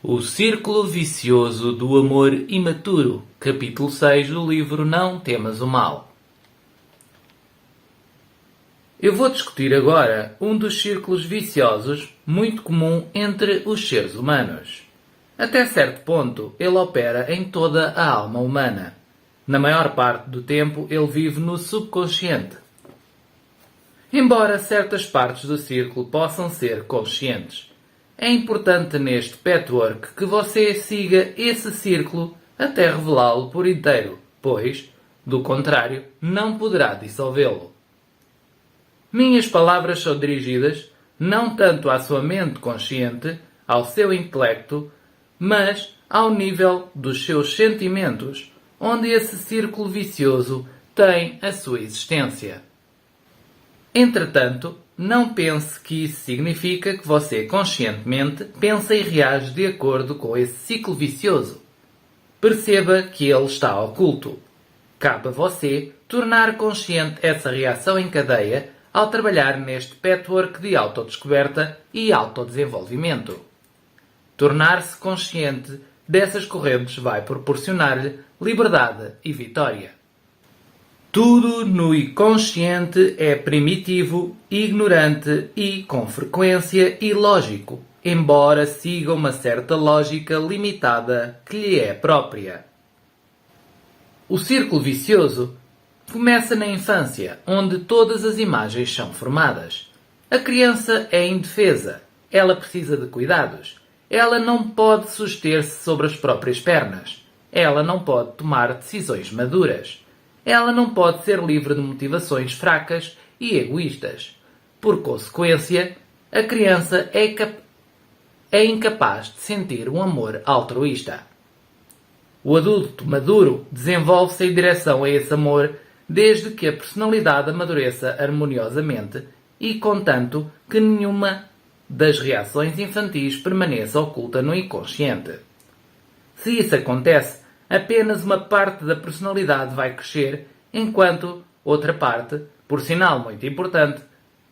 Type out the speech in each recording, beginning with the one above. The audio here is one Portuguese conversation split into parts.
O Círculo Vicioso do Amor Imaturo, capítulo 6 do livro Não Temas o Mal. Eu vou discutir agora um dos círculos viciosos muito comum entre os seres humanos. Até certo ponto, ele opera em toda a alma humana. Na maior parte do tempo, ele vive no subconsciente. Embora certas partes do círculo possam ser conscientes, é importante neste patchwork que você siga esse círculo até revelá-lo por inteiro, pois, do contrário, não poderá dissolvê-lo. Minhas palavras são dirigidas não tanto à sua mente consciente, ao seu intelecto, mas ao nível dos seus sentimentos, onde esse círculo vicioso tem a sua existência. Entretanto, não pense que isso significa que você conscientemente pensa e reage de acordo com esse ciclo vicioso. Perceba que ele está oculto. Cabe a você tornar consciente essa reação em cadeia ao trabalhar neste patchwork de autodescoberta e autodesenvolvimento. Tornar-se consciente dessas correntes vai proporcionar-lhe liberdade e vitória. Tudo no inconsciente é primitivo, ignorante e, com frequência, ilógico, embora siga uma certa lógica limitada que lhe é própria. O círculo vicioso começa na infância, onde todas as imagens são formadas. A criança é indefesa, ela precisa de cuidados, ela não pode suster-se sobre as próprias pernas, ela não pode tomar decisões maduras. Ela não pode ser livre de motivações fracas e egoístas. Por consequência, a criança é incapaz de sentir um amor altruísta. O adulto maduro desenvolve-se em direção a esse amor desde que a personalidade amadureça harmoniosamente e contanto que nenhuma das reações infantis permaneça oculta no inconsciente. Se isso acontece, apenas uma parte da personalidade vai crescer, enquanto outra parte, por sinal muito importante,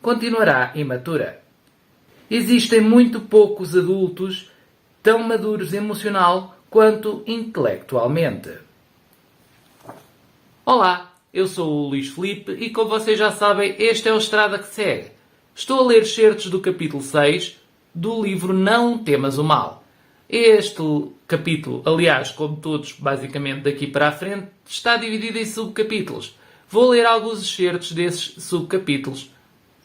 continuará imatura. Existem muito poucos adultos tão maduros emocional quanto intelectualmente. Olá, eu sou o Luís Filipe e, como vocês já sabem, este é o Estrada que Segue. Estou a ler excertos do capítulo 6 do livro Não Temas o Mal. Este capítulo, aliás, como todos basicamente daqui para a frente, está dividido em subcapítulos. Vou ler alguns excertos desses subcapítulos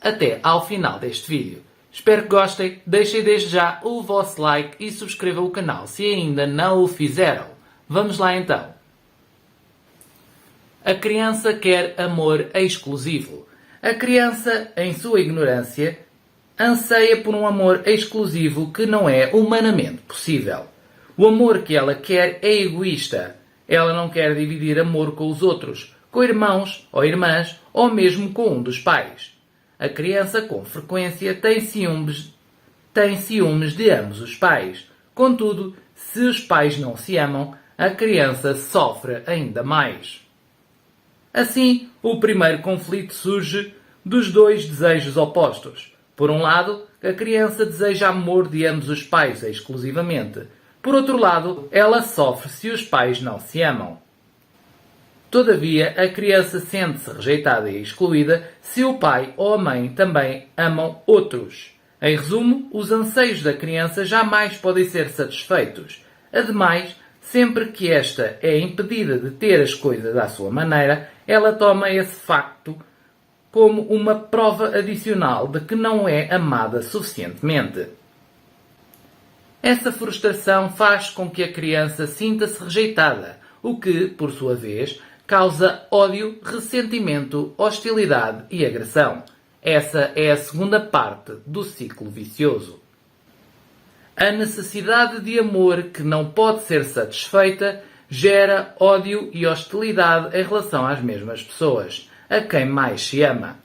até ao final deste vídeo. Espero que gostem, deixem desde já o vosso like e subscrevam o canal se ainda não o fizeram. Vamos lá então. A criança quer amor exclusivo. A criança, em sua ignorância, anseia por um amor exclusivo que não é humanamente possível. O amor que ela quer é egoísta. Ela não quer dividir amor com os outros, com irmãos ou irmãs, ou mesmo com um dos pais. A criança, com frequência, tem ciúmes de ambos os pais. Contudo, se os pais não se amam, a criança sofre ainda mais. Assim, o primeiro conflito surge dos dois desejos opostos. Por um lado, a criança deseja amor de ambos os pais exclusivamente. Por outro lado, ela sofre se os pais não se amam. Todavia, a criança sente-se rejeitada e excluída se o pai ou a mãe também amam outros. Em resumo, os anseios da criança jamais podem ser satisfeitos. Ademais, sempre que esta é impedida de ter as coisas à sua maneira, ela toma esse facto como uma prova adicional de que não é amada suficientemente. Essa frustração faz com que a criança sinta-se rejeitada, o que, por sua vez, causa ódio, ressentimento, hostilidade e agressão. Essa é a segunda parte do ciclo vicioso. A necessidade de amor que não pode ser satisfeita gera ódio e hostilidade em relação às mesmas pessoas, a quem mais se ama.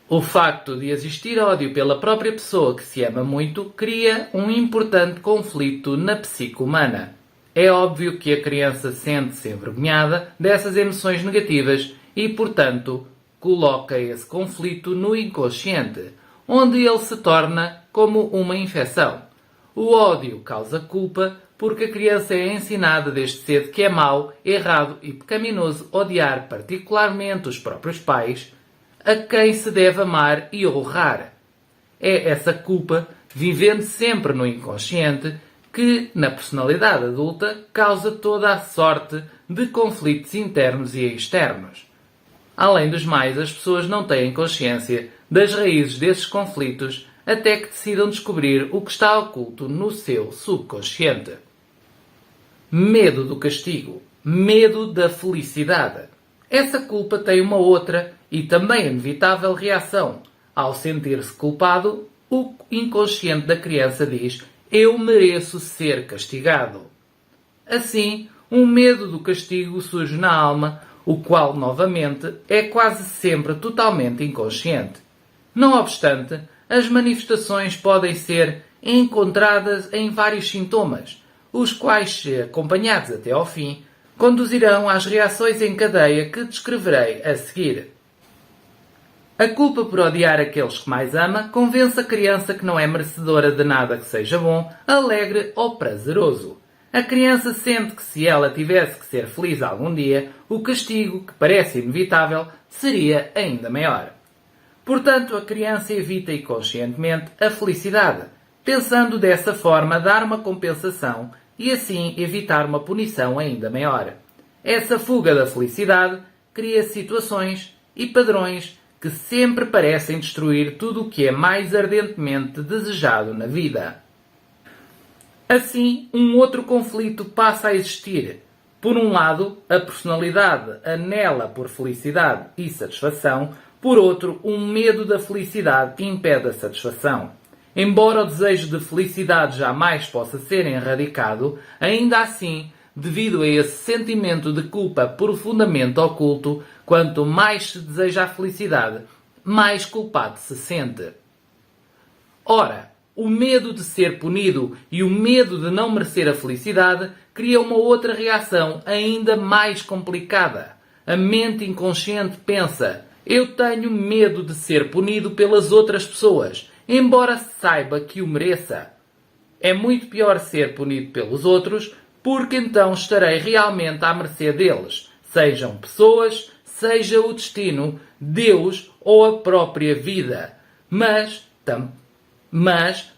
O facto de existir ódio pela própria pessoa que se ama muito cria um importante conflito na psique humana. É óbvio que a criança sente-se envergonhada dessas emoções negativas e, portanto, coloca esse conflito no inconsciente, onde ele se torna como uma infecção. O ódio causa culpa porque a criança é ensinada desde cedo que é mau, errado e pecaminoso odiar particularmente os próprios pais, a quem se deve amar e honrar. É essa culpa, vivendo sempre no inconsciente, que, na personalidade adulta, causa toda a sorte de conflitos internos e externos. Além dos mais, as pessoas não têm consciência das raízes desses conflitos até que decidam descobrir o que está oculto no seu subconsciente. Medo do castigo. Medo da felicidade. Essa culpa tem uma outra e também inevitável reação. Ao sentir-se culpado, o inconsciente da criança diz: eu mereço ser castigado. Assim, um medo do castigo surge na alma, o qual, novamente, é quase sempre totalmente inconsciente. Não obstante, as manifestações podem ser encontradas em vários sintomas, os quais, se acompanhados até ao fim, conduzirão às reações em cadeia que descreverei a seguir. A culpa por odiar aqueles que mais ama convence a criança que não é merecedora de nada que seja bom, alegre ou prazeroso. A criança sente que se ela tivesse que ser feliz algum dia, o castigo, que parece inevitável, seria ainda maior. Portanto, a criança evita inconscientemente a felicidade, pensando dessa forma dar uma compensação e assim evitar uma punição ainda maior. Essa fuga da felicidade cria situações e padrões que sempre parecem destruir tudo o que é mais ardentemente desejado na vida. Assim, um outro conflito passa a existir. Por um lado, a personalidade anela por felicidade e satisfação. Por outro, um medo da felicidade impede a satisfação. Embora o desejo de felicidade jamais possa ser erradicado, ainda assim, devido a esse sentimento de culpa profundamente oculto, quanto mais se deseja a felicidade, mais culpado se sente. Ora, o medo de ser punido e o medo de não merecer a felicidade cria uma outra reação ainda mais complicada. A mente inconsciente pensa: eu tenho medo de ser punido pelas outras pessoas, embora saiba que o mereça. É muito pior ser punido pelos outros, porque então estarei realmente à mercê deles, sejam pessoas, seja o destino, Deus ou a própria vida. Mas,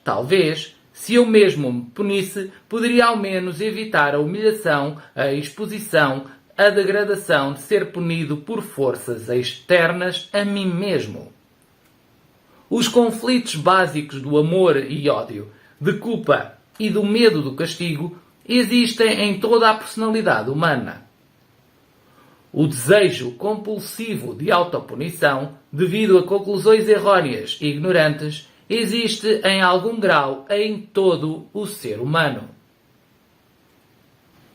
talvez, se eu mesmo me punisse, poderia ao menos evitar a humilhação, a exposição, a degradação de ser punido por forças externas a mim mesmo. Os conflitos básicos do amor e ódio, de culpa e do medo do castigo existem em toda a personalidade humana. O desejo compulsivo de autopunição, devido a conclusões errôneas e ignorantes, existe em algum grau em todo o ser humano.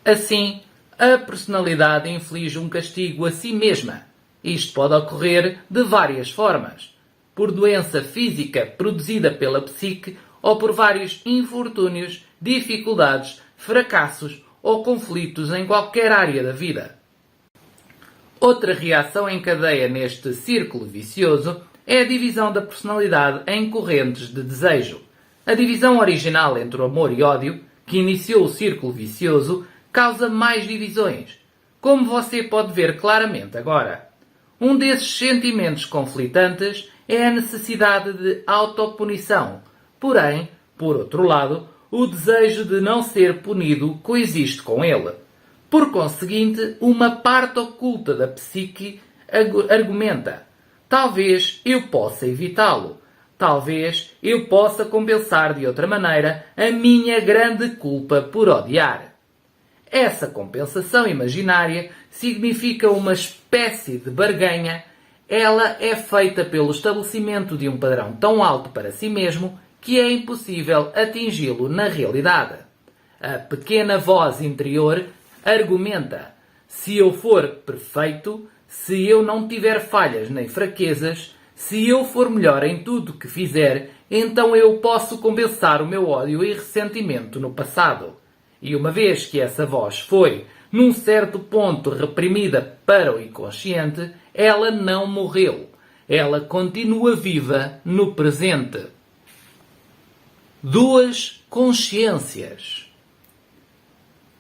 Assim, a personalidade inflige um castigo a si mesma. Isto pode ocorrer de várias formas: por doença física produzida pela psique ou por vários infortúnios, dificuldades, fracassos ou conflitos em qualquer área da vida. Outra reação em cadeia neste círculo vicioso é a divisão da personalidade em correntes de desejo. A divisão original entre o amor e ódio, que iniciou o círculo vicioso, causa mais divisões, como você pode ver claramente agora. Um desses sentimentos conflitantes é a necessidade de autopunição. Porém, por outro lado, o desejo de não ser punido coexiste com ele. Por conseguinte, uma parte oculta da psique argumenta: talvez eu possa evitá-lo. Talvez eu possa compensar de outra maneira a minha grande culpa por odiar. Essa compensação imaginária significa uma espécie de barganha. Ela é feita pelo estabelecimento de um padrão tão alto para si mesmo que é impossível atingi-lo na realidade. A pequena voz interior argumenta: se eu for perfeito, se eu não tiver falhas nem fraquezas, se eu for melhor em tudo que fizer, então eu posso compensar o meu ódio e ressentimento no passado. E uma vez que essa voz foi, num certo ponto, reprimida para o inconsciente, ela não morreu. Ela continua viva no presente. Duas consciências.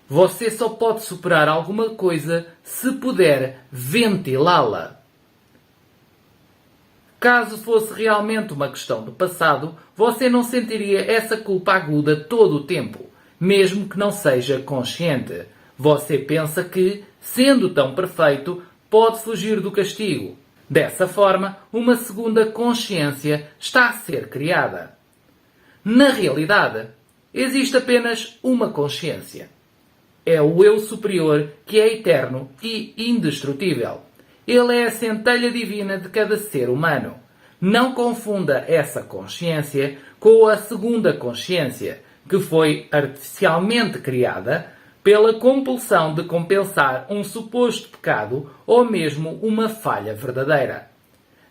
Você só pode superar alguma coisa se puder ventilá-la. Caso fosse realmente uma questão do passado, você não sentiria essa culpa aguda todo o tempo, mesmo que não seja consciente. Você pensa que, sendo tão perfeito, pode fugir do castigo. Dessa forma, uma segunda consciência está a ser criada. Na realidade, existe apenas uma consciência. É o eu superior que é eterno e indestrutível. Ele é a centelha divina de cada ser humano. Não confunda essa consciência com a segunda consciência, que foi artificialmente criada pela compulsão de compensar um suposto pecado ou mesmo uma falha verdadeira.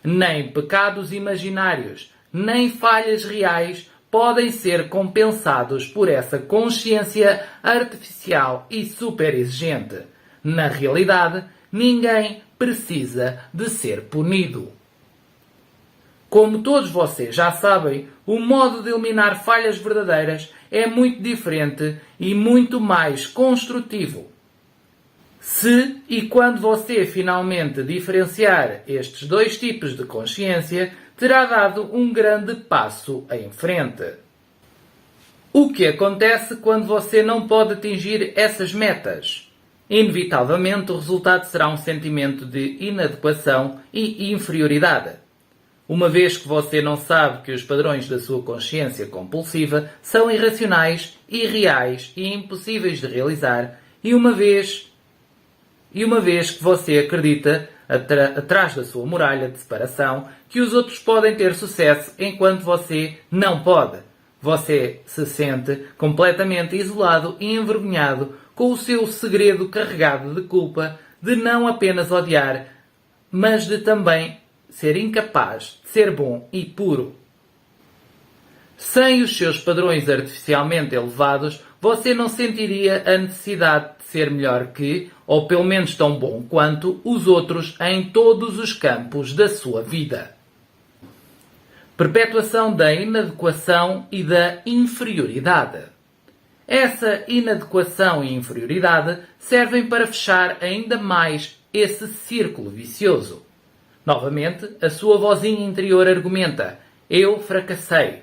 Nem pecados imaginários, nem falhas reais podem ser compensados por essa consciência artificial e super exigente. Na realidade, ninguém precisa de ser punido. Como todos vocês já sabem, o modo de eliminar falhas verdadeiras é muito diferente e muito mais construtivo. Se e quando você finalmente diferenciar estes dois tipos de consciência, terá dado um grande passo em frente. O que acontece quando você não pode atingir essas metas? Inevitavelmente, o resultado será um sentimento de inadequação e inferioridade. Uma vez que você não sabe que os padrões da sua consciência compulsiva são irracionais, irreais e impossíveis de realizar, e uma vez que você acredita, atrás da sua muralha de separação, que os outros podem ter sucesso enquanto você não pode. Você se sente completamente isolado e envergonhado com o seu segredo carregado de culpa de não apenas odiar, mas de também ser incapaz de ser bom e puro. Sem os seus padrões artificialmente elevados, você não sentiria a necessidade de ser melhor que, ou pelo menos tão bom quanto, os outros em todos os campos da sua vida. Perpetuação da inadequação e da inferioridade. Essa inadequação e inferioridade servem para fechar ainda mais esse círculo vicioso. Novamente, a sua vozinha interior argumenta: eu fracassei.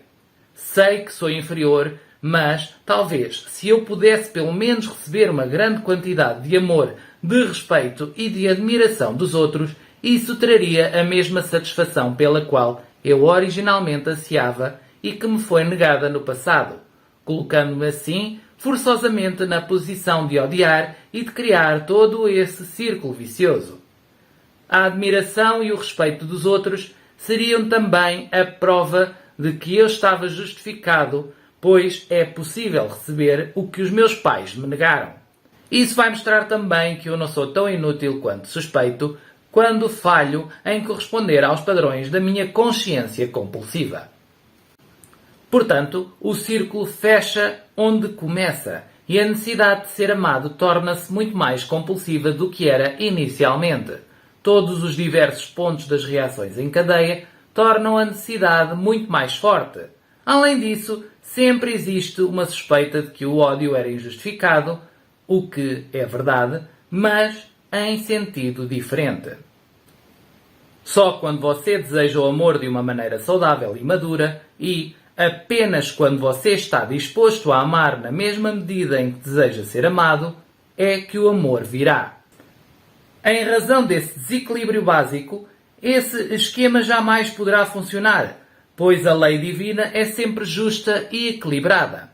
Sei que sou inferior, mas, talvez, se eu pudesse pelo menos receber uma grande quantidade de amor, de respeito e de admiração dos outros, isso traria a mesma satisfação pela qual eu originalmente ansiava e que me foi negada no passado, colocando-me assim, forçosamente, na posição de odiar e de criar todo esse círculo vicioso. A admiração e o respeito dos outros seriam também a prova de que eu estava justificado, pois é possível receber o que os meus pais me negaram. Isso vai mostrar também que eu não sou tão inútil quanto suspeito quando falho em corresponder aos padrões da minha consciência compulsiva. Portanto, o círculo fecha onde começa e a necessidade de ser amado torna-se muito mais compulsiva do que era inicialmente. Todos os diversos pontos das reações em cadeia tornam a necessidade muito mais forte. Além disso, sempre existe uma suspeita de que o ódio era injustificado, o que é verdade, mas em sentido diferente. Só quando você deseja o amor de uma maneira saudável e madura e apenas quando você está disposto a amar na mesma medida em que deseja ser amado, é que o amor virá. Em razão desse desequilíbrio básico, esse esquema jamais poderá funcionar, pois a lei divina é sempre justa e equilibrada.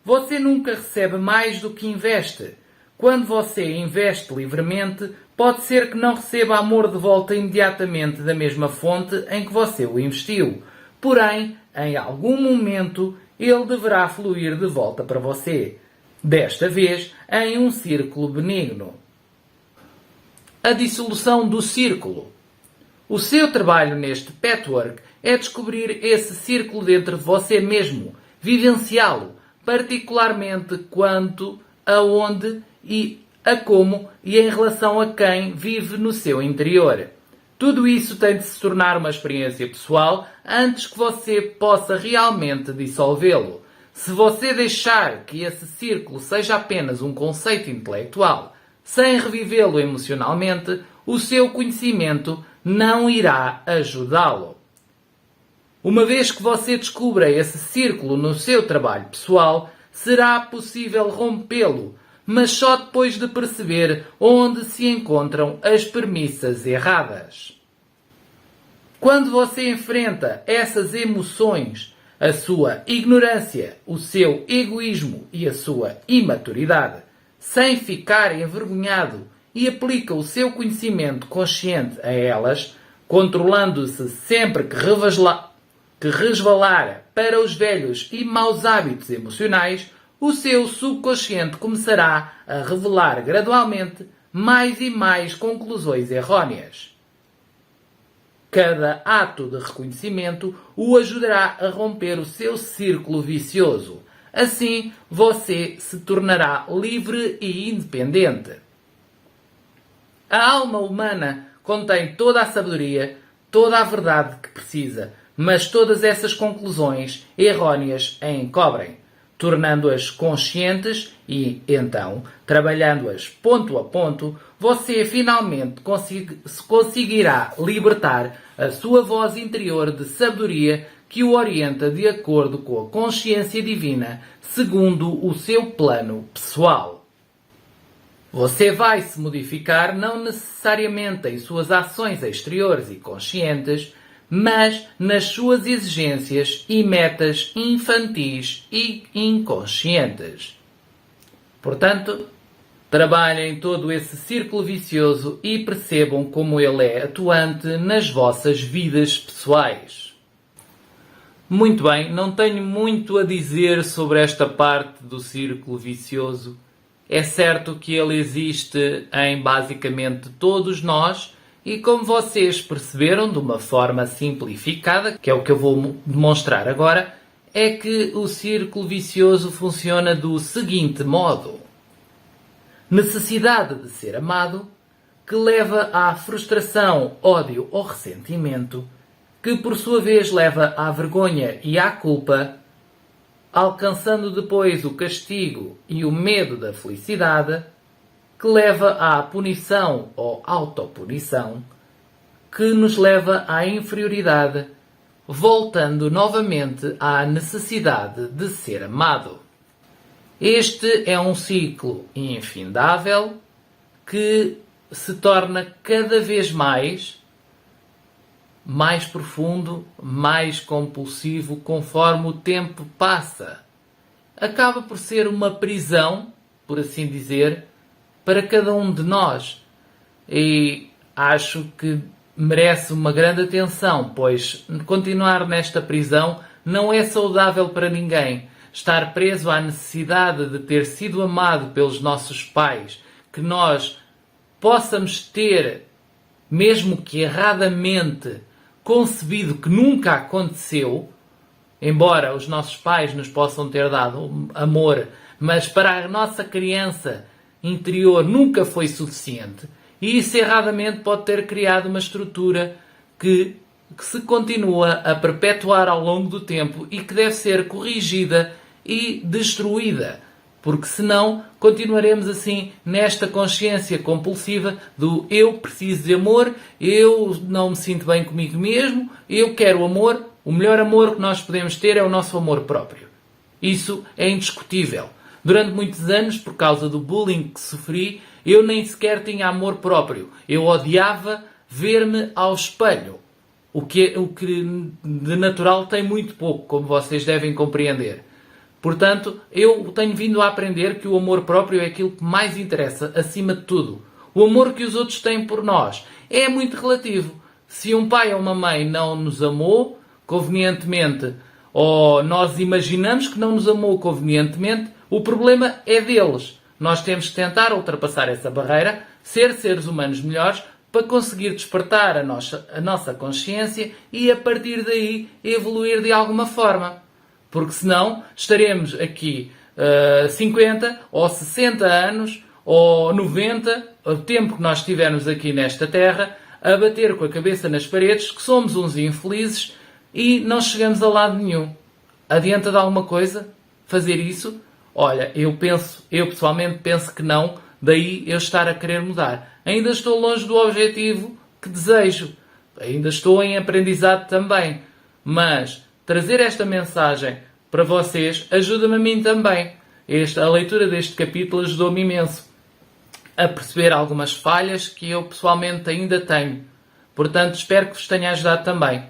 Você nunca recebe mais do que investe. Quando você investe livremente, pode ser que não receba amor de volta imediatamente da mesma fonte em que você o investiu. Porém, em algum momento, ele deverá fluir de volta para você. Desta vez, em um círculo benigno. A dissolução do círculo. O seu trabalho neste patchwork é descobrir esse círculo dentro de você mesmo, vivenciá-lo, particularmente quanto, aonde e a como e em relação a quem vive no seu interior. Tudo isso tem de se tornar uma experiência pessoal antes que você possa realmente dissolvê-lo. se você deixar que esse círculo seja apenas um conceito intelectual, sem revivê-lo emocionalmente, o seu conhecimento não irá ajudá-lo. Uma vez que você descubra esse círculo no seu trabalho pessoal, será possível rompê-lo, mas só depois de perceber onde se encontram as premissas erradas. Quando você enfrenta essas emoções, a sua ignorância, o seu egoísmo e a sua imaturidade, sem ficar envergonhado e aplica o seu conhecimento consciente a elas, controlando-se sempre que resvalar para os velhos e maus hábitos emocionais, o seu subconsciente começará a revelar gradualmente mais e mais conclusões errôneas. Cada ato de reconhecimento o ajudará a romper o seu círculo vicioso. Assim, você se tornará livre e independente. A alma humana contém toda a sabedoria, toda a verdade que precisa, mas todas essas conclusões errôneas a encobrem, tornando-as conscientes e, então, trabalhando-as ponto a ponto, você finalmente conseguirá libertar a sua voz interior de sabedoria que o orienta de acordo com a consciência divina, segundo o seu plano pessoal. Você vai se modificar não necessariamente em suas ações exteriores e conscientes, mas nas suas exigências e metas infantis e inconscientes. Portanto, trabalhem todo esse círculo vicioso e percebam como ele é atuante nas vossas vidas pessoais. Muito bem, não tenho muito a dizer sobre esta parte do círculo vicioso. É certo que ele existe em basicamente todos nós e, como vocês perceberam de uma forma simplificada, que é o que eu vou demonstrar agora, é que o círculo vicioso funciona do seguinte modo. Necessidade de ser amado, que leva à frustração, ódio ou ressentimento, que por sua vez leva à vergonha e à culpa, alcançando depois o castigo e o medo da felicidade, que leva à punição ou autopunição, que nos leva à inferioridade, voltando novamente à necessidade de ser amado. Este é um ciclo infindável que se torna cada vez mais profundo, mais compulsivo conforme o tempo passa. Acaba por ser uma prisão, por assim dizer, para cada um de nós. E acho que merece uma grande atenção, pois continuar nesta prisão não é saudável para ninguém. Estar preso à necessidade de ter sido amado pelos nossos pais, que nós possamos ter, mesmo que erradamente, concebido que nunca aconteceu, embora os nossos pais nos possam ter dado amor, mas para a nossa criança interior nunca foi suficiente, e isso erradamente pode ter criado uma estrutura que se continua a perpetuar ao longo do tempo e que deve ser corrigida e destruída, porque senão continuaremos assim nesta consciência compulsiva do eu preciso de amor, eu não me sinto bem comigo mesmo, eu quero amor, o melhor amor que nós podemos ter é o nosso amor próprio. Isso é indiscutível. Durante muitos anos, por causa do bullying que sofri, eu nem sequer tinha amor próprio. Eu odiava ver-me ao espelho, o que de natural tem muito pouco, como vocês devem compreender. Portanto, eu tenho vindo a aprender que o amor próprio é aquilo que mais interessa, acima de tudo. O amor que os outros têm por nós é muito relativo. Se um pai ou uma mãe não nos amou convenientemente, ou nós imaginamos que não nos amou convenientemente, o problema é deles. Nós temos que tentar ultrapassar essa barreira, ser seres humanos melhores, para conseguir despertar a nossa consciência e, a partir daí, evoluir de alguma forma. Porque senão estaremos aqui 50 ou 60 anos ou 90, o tempo que nós estivermos aqui nesta Terra, a bater com a cabeça nas paredes, que somos uns infelizes e não chegamos a lado nenhum. Adianta de alguma coisa? fazer isso? Olha, eu pessoalmente penso que não, daí eu estar a querer mudar. Ainda estou longe do objetivo que desejo. Ainda estou em aprendizado também. Mas trazer esta mensagem para vocês ajuda-me a mim também. A leitura deste capítulo ajudou-me imenso a perceber algumas falhas que eu pessoalmente ainda tenho. Portanto, espero que vos tenha ajudado também.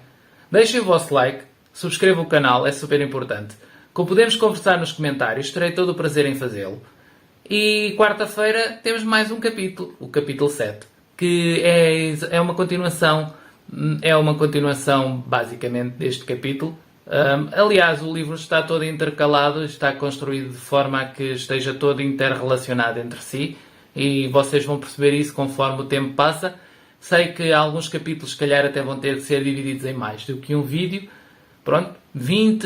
Deixem o vosso like, subscrevam o canal, é super importante. Como podemos conversar nos comentários, terei todo o prazer em fazê-lo. E quarta-feira temos mais um capítulo, o capítulo 7, que é uma continuação basicamente deste capítulo. Aliás, o livro está todo intercalado, está construído de forma a que esteja todo interrelacionado entre si e vocês vão perceber isso conforme o tempo passa. Sei que alguns capítulos, se calhar, até vão ter de ser divididos em mais do que um vídeo. Pronto, 20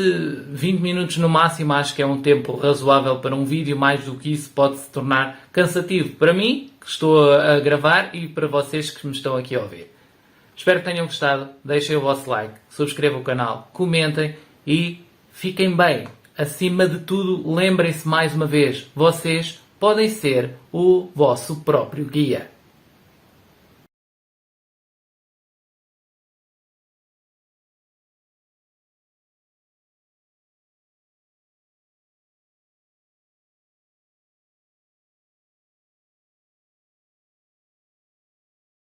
minutos no máximo acho que é um tempo razoável para um vídeo. Mais do que isso pode se tornar cansativo para mim, que estou a gravar, e para vocês que me estão aqui a ouvir. Espero que tenham gostado, deixem o vosso like, subscrevam o canal, comentem e fiquem bem. Acima de tudo, lembrem-se mais uma vez, vocês podem ser o vosso próprio guia.